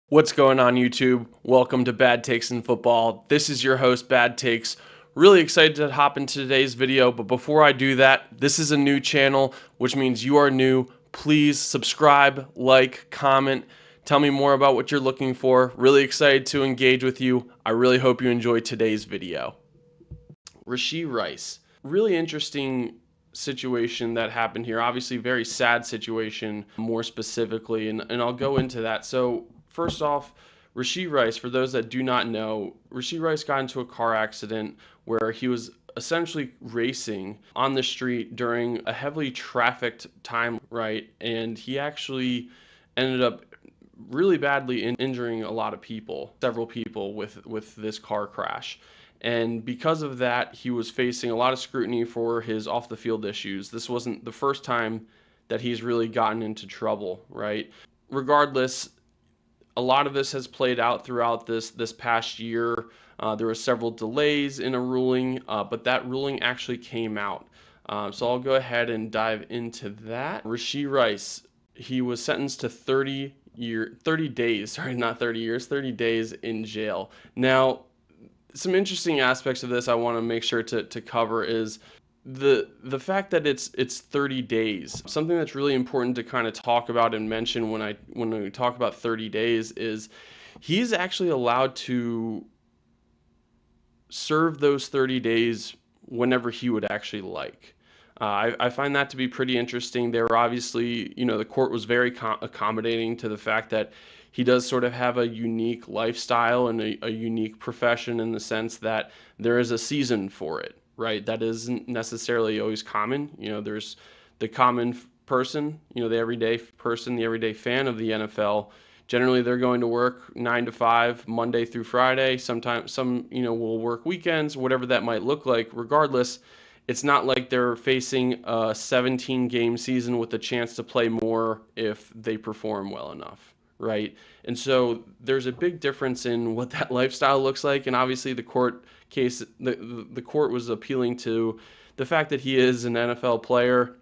What's going on, YouTube? Welcome to Bad Takes in Football. This is your host, Bad Takes. Really excited to hop into today's video, but before I do that, this is a new channel, which means you are new. Please subscribe, like, comment, tell me more about what you're looking for. Really excited to engage with you. I really hope you enjoy today's video. Rashee Rice. Really interesting situation that happened here. Obviously, very sad situation, more specifically, and I'll go into that. So, first off, Rashee Rice, for those that do not know, Rashee Rice got into a car accident where he was essentially racing on the street during a heavily trafficked time, right? And he actually ended up really badly injuring a lot of people, several people with this car crash. And because of that, he was facing a lot of scrutiny for his off the field issues. This wasn't the first time that he's really gotten into trouble, right? Regardless, a lot of this has played out throughout this past year. There were several delays in a ruling, but that ruling actually came out. So I'll go ahead and dive into that. Rashee Rice, he was sentenced to 30 days, sorry, not 30 years, 30 days in jail. Now, some interesting aspects of this I want to make sure to cover is the fact that it's 30 days. Something that's really important to kind of talk about and mention when we talk about 30 days is he's actually allowed to serve those 30 days whenever he would actually like. I find that to be pretty interesting. They were obviously, the court was very accommodating to the fact that he does sort of have a unique lifestyle and a unique profession in the sense that there is a season for it, right? That isn't necessarily always common. There's the common person, the everyday person, the everyday fan of the NFL. Generally, they're going to work 9 to 5, Monday through Friday. Sometimes some, will work weekends, whatever that might look like. Regardless, it's not like they're facing a 17-game season with a chance to play more if they perform well enough, right? And so there's a big difference in what that lifestyle looks like. And obviously, the court case, the court was appealing to the fact that he is an NFL player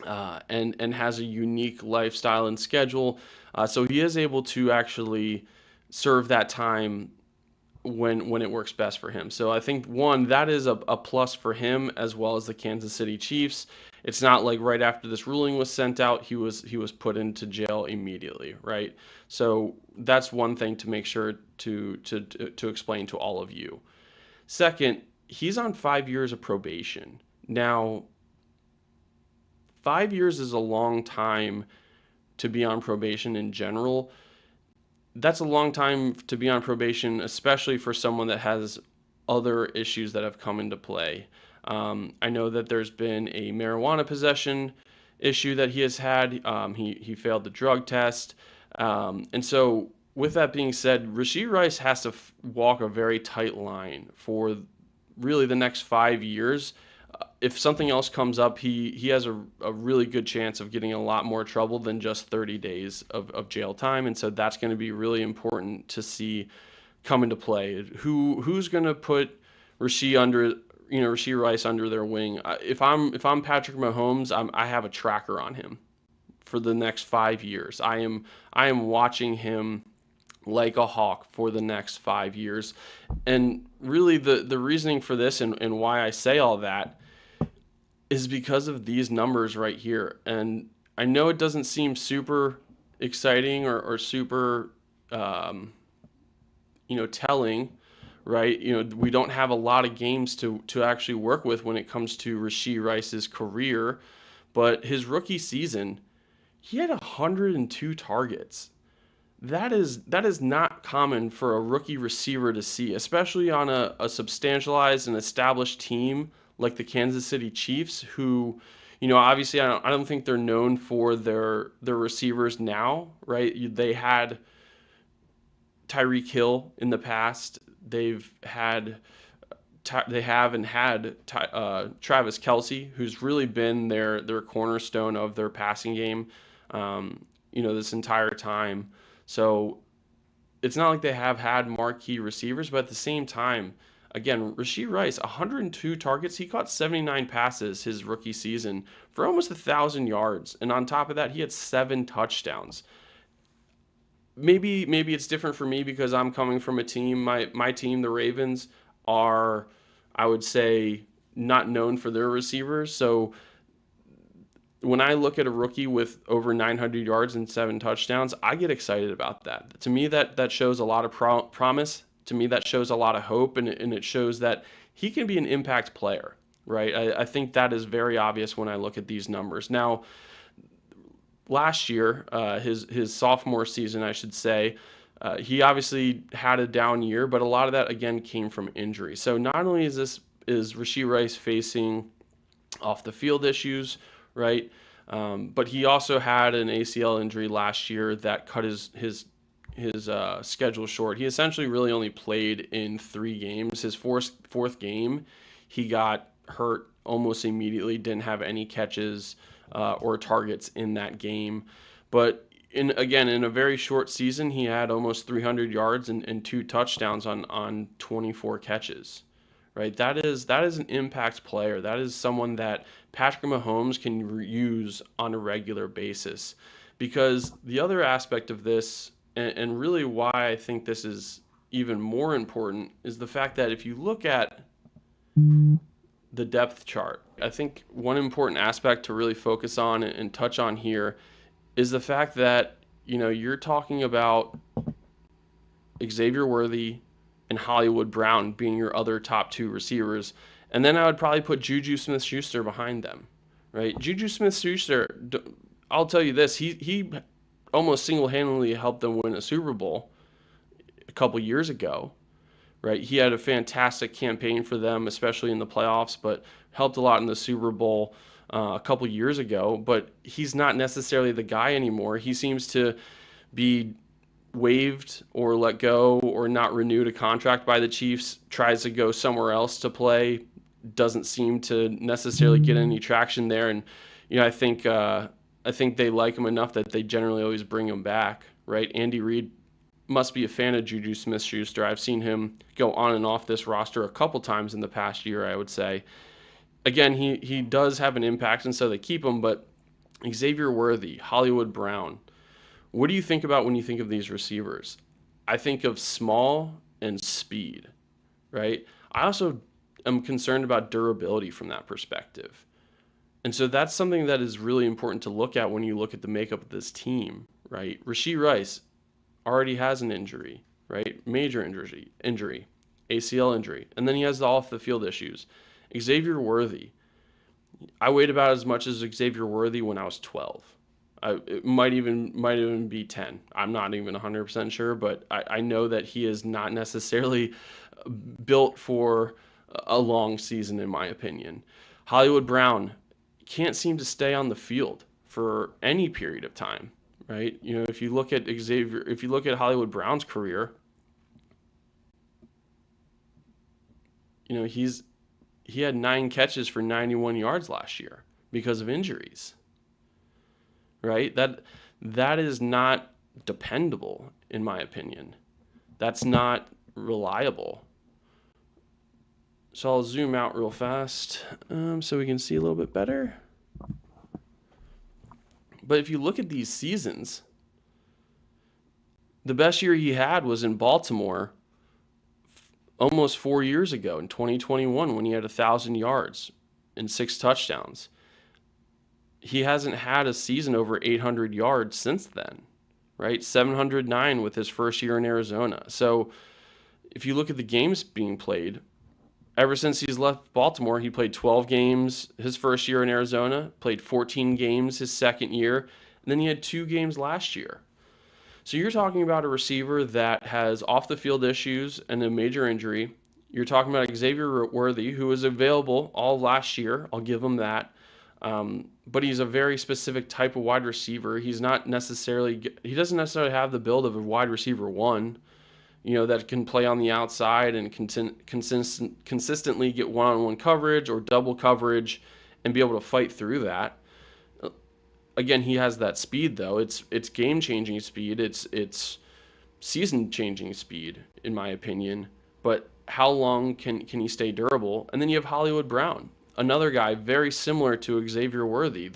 and has a unique lifestyle and schedule. So he is able to actually serve that time when it works best for him. So I think that is a plus for him as well as the Kansas City Chiefs. It's not like right after this ruling was sent out, he was put into jail immediately, right? So that's one thing to make sure to explain to all of you. Second, he's on 5 years of probation. Now, 5 years is a long time to be on probation in general. That's a long time to be on probation, especially for someone that has other issues that have come into play. I know that there's been a marijuana possession issue that he has had. He failed the drug test. And so, with that being said, Rashee Rice has to walk a very tight line for really the next 5 years. If something else comes up, he has a really good chance of getting a lot more trouble than just 30 days of jail time. And so that's going to be really important to see come into play. Who's going to put Rashee Rice under their wing? If I'm Patrick Mahomes, I have a tracker on him for the next 5 years. I am watching him like a hawk for the next 5 years. And really the reasoning for this and why I say all that is because of these numbers right here. And I know it doesn't seem super exciting or super, telling, right? We don't have a lot of games to actually work with when it comes to Rashee Rice's career. But his rookie season, he had 102 targets. That is not common for a rookie receiver to see, especially on a substantialized and established team like the Kansas City Chiefs, who, obviously I don't think they're known for their receivers now, right? They had Tyreek Hill in the past. They have and had Travis Kelce, who's really been their cornerstone of their passing game, this entire time. So it's not like they have had marquee receivers, but at the same time, again, Rashee Rice, 102 targets. He caught 79 passes his rookie season for almost 1,000 yards. And on top of that, he had 7 touchdowns. maybe it's different for me because I'm coming from a team. My team, the Ravens, are, I would say, not known for their receivers. So when I look at a rookie with over 900 yards and 7 touchdowns, I get excited about that. To me, that shows a lot of promise. To me, that shows a lot of hope, and it shows that he can be an impact player, right? I think that is very obvious when I look at these numbers. Now, last year, his sophomore season, I should say, he obviously had a down year, but a lot of that again came from injury. So not only is Rashee Rice facing off the field issues, right? But he also had an ACL injury last year that cut his schedule short. He essentially really only played in 3 games. His fourth game, he got hurt almost immediately. Didn't have any catches or targets in that game, but in a very short season, he had almost 300 yards and 2 touchdowns on 24 catches. Right, that is an impact player. That is someone that Patrick Mahomes can use on a regular basis. Because the other aspect of this, and really why I think this is even more important, is the fact that if you look at the depth chart, I think one important aspect to really focus on and touch on here is the fact that you're talking about Xavier Worthy and Hollywood Brown being your other top 2 receivers. And then I would probably put Juju Smith-Schuster behind them, right? Juju Smith-Schuster, I'll tell you this, he almost single-handedly helped them win a Super Bowl a couple years ago, right? He had a fantastic campaign for them, especially in the playoffs, but helped a lot in the Super Bowl a couple years ago. But he's not necessarily the guy anymore. He seems to be waived or let go or not renewed a contract by the Chiefs, tries to go somewhere else to play, doesn't seem to necessarily get any traction there. And I think they like him enough that they generally always bring him back, right? Andy Reid must be a fan of Juju Smith-Schuster. I've seen him go on and off this roster a couple times in the past year, I would say. Again, he does have an impact, and so they keep him, but Xavier Worthy, Hollywood Brown, what do you think about when you think of these receivers? I think of small and speed, right? I also am concerned about durability from that perspective. And so that's something that is really important to look at when you look at the makeup of this team, right? Rashee Rice already has an injury, right? Major injury, ACL injury, and then he has the off the field issues. Xavier Worthy, I weighed about as much as Xavier Worthy when I was 12. It might even be 10. I'm not even 100% sure, but I know that he is not necessarily built for a long season, in my opinion. Hollywood Brown can't seem to stay on the field for any period of time, right? If you look at Hollywood Brown's career, he had 9 catches for 91 yards last year because of injuries. Right? That is not dependable, in my opinion. That's not reliable. So I'll zoom out real fast so we can see a little bit better. But if you look at these seasons, the best year he had was in Baltimore almost 4 years ago in 2021 when he had 1,000 yards and 6 touchdowns. He hasn't had a season over 800 yards since then, right? 709 with his first year in Arizona. So if you look at the games being played, ever since he's left Baltimore, he played 12 games his first year in Arizona, played 14 games his second year, and then he had 2 games last year. So you're talking about a receiver that has off the field issues and a major injury. You're talking about Xavier Worthy, who was available all last year. I'll give him that. But he's a very specific type of wide receiver. He doesn't necessarily have the build of a wide receiver 1, that can play on the outside and consistently get one-on-one coverage or double coverage and be able to fight through that. Again, he has that speed though. It's game-changing speed. It's season-changing speed, in my opinion. But how long can he stay durable? And then you have Hollywood Brown, another guy very similar to Xavier Worthy.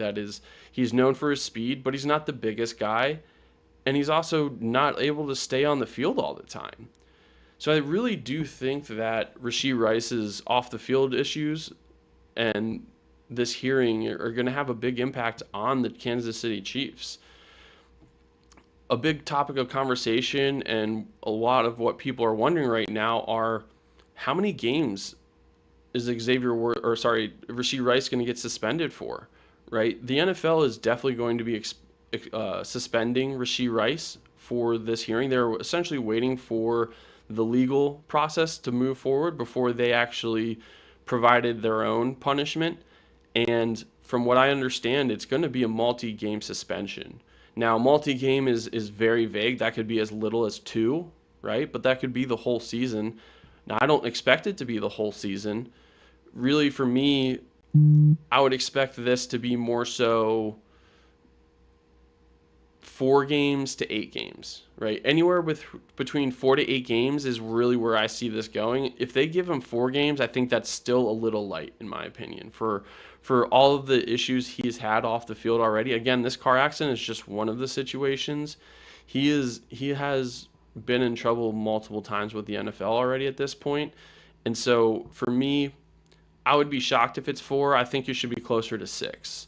He's known for his speed, but he's not the biggest guy, and he's also not able to stay on the field all the time. So I really do think that Rashee Rice's off the field issues and this hearing are going to have a big impact on the Kansas City Chiefs. A big topic of conversation and a lot of what people are wondering right now are how many games is Rashee Rice going to get suspended for? Right, the NFL is definitely going to be suspending Rashee Rice for this hearing. They're essentially waiting for the legal process to move forward before they actually provided their own punishment. And from what I understand, it's going to be a multi-game suspension. Now, multi-game is very vague. That could be as little as 2, right? But that could be the whole season. Now, I don't expect it to be the whole season. Really, for me, I would expect this to be more so 4 games to 8 games, right? Anywhere with between 4 to 8 games is really where I see this going. If they give him 4 games, I think that's still a little light in my opinion for all of the issues he's had off the field already. Again, this car accident is just one of the situations. He has been in trouble multiple times with the NFL already at this point. And so for me, I would be shocked if it's 4. I think it should be closer to 6.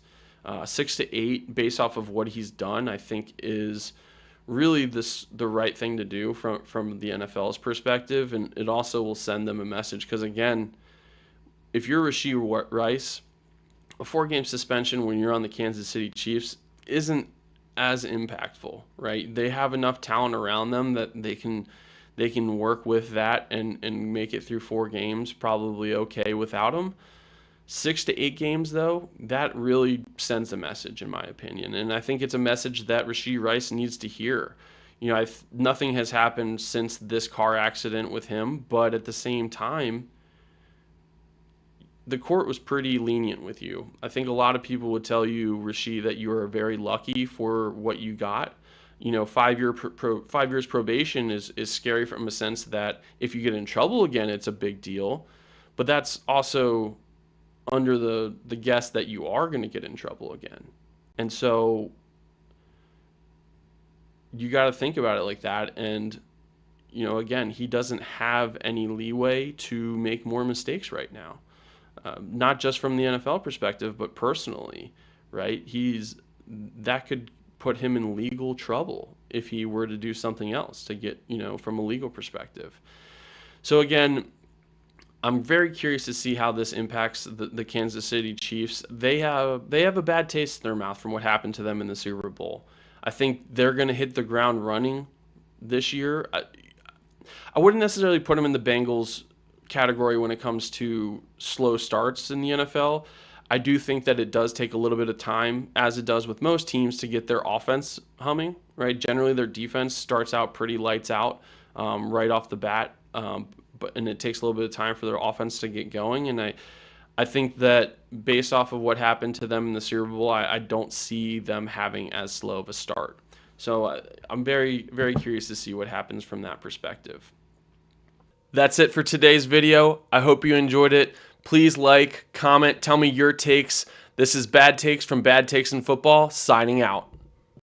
6 to 8, based off of what he's done, I think is really the right thing to do from the NFL's perspective, and it also will send them a message. Because again, if you're Rashee Rice, a 4-game suspension when you're on the Kansas City Chiefs isn't as impactful, right? They have enough talent around them that they can work with that and make it through 4 games probably okay without him. 6 to 8 games, though, that really sends a message, in my opinion. And I think it's a message that Rashee Rice needs to hear. You know, nothing has happened since this car accident with him, but at the same time, the court was pretty lenient with you. I think a lot of people would tell you, Rashee, that you are very lucky for what you got. You know, 5 years probation is scary from a sense that if you get in trouble again, it's a big deal. But that's also under the guess that you are going to get in trouble again. And so you got to think about it like that. And, you know, again, he doesn't have any leeway to make more mistakes right now. Not just from the NFL perspective, but personally, right? That could put him in legal trouble if he were to do something else to get, you know, from a legal perspective. So again, I'm very curious to see how this impacts the Kansas City Chiefs. They have a bad taste in their mouth from what happened to them in the Super Bowl. I think they're going to hit the ground running this year. I wouldn't necessarily put them in the Bengals category when it comes to slow starts in the NFL. I do think that it does take a little bit of time, as it does with most teams, to get their offense humming, right? Generally, their defense starts out pretty lights out right off the bat. And it takes a little bit of time for their offense to get going. And I think that based off of what happened to them in the Super Bowl, I don't see them having as slow of a start. So I'm very, very curious to see what happens from that perspective. That's it for today's video. I hope you enjoyed it. Please like, comment, tell me your takes. This is Bad Takes from Bad Takes in Football, signing out.